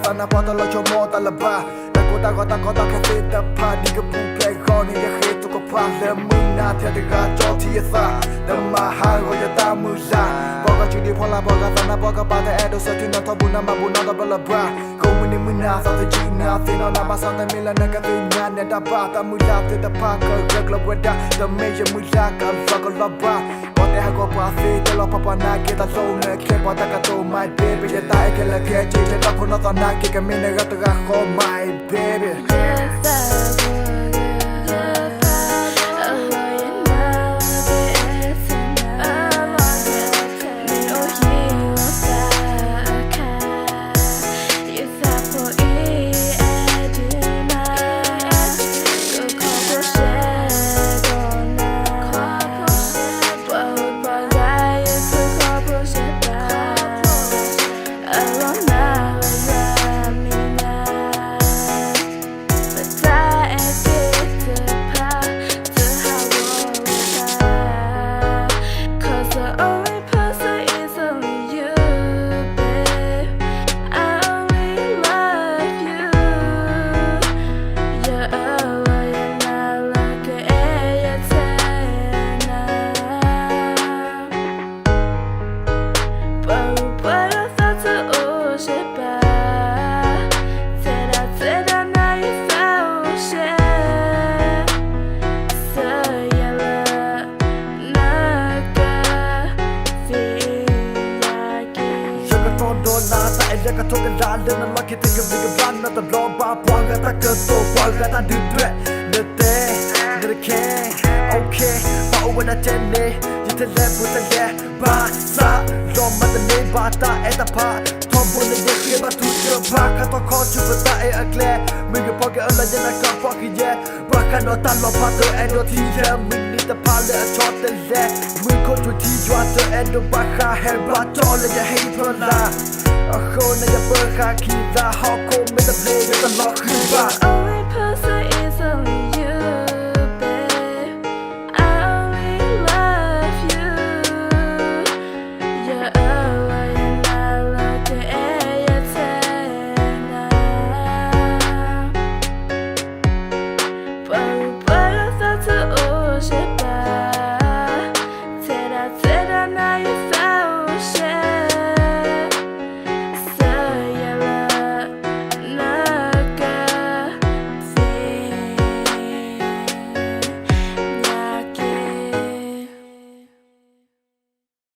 Sana pa talo chomo talaba Nakota kota kota kafe tapa Diga buple goni ya hetu ko pa Le muna tia diga joti yasa Dama hago ya tamuza Boga chidi pola boga sana boga pata edo Sati na tabu na mabu na tabla ba Kumuni muna sa te jina Thino na ba sa te mila na ka vinya Ne da ba ta mula te da pa ka regla weda Da meja mula ka lago la ba Wate hago pa se te lo papa na ke ta so ne Ke pa ta ka to my baby Ya ta eke la ke chi Te ta puno ta na ke me ne gato ga ho my baby Ka to ka la le na lucky take a big plan na ta blow ba pwa ga ta ka to kwa ga ta du dre ne te ne ke okay ba o na ten ne ji te le bu te le ba sa lo ma te ne ba ta e ta pa to bu ne ye ke ba tu je ba ka to ko chu ba ta e a gle mi ge po ge ala je na ka po ki je ba ka no ta lo pa to e do ti je mi ni ta pa le a cho te le mi ko tu ti jwa to e do ba ka he ba to le je he pro la A hole in your bird, I keep that hot cold with the blade of the lock. The only person is only you, babe. I only love you. You're over and I love the air you take now. But I thought to ocean, but I now you found shit.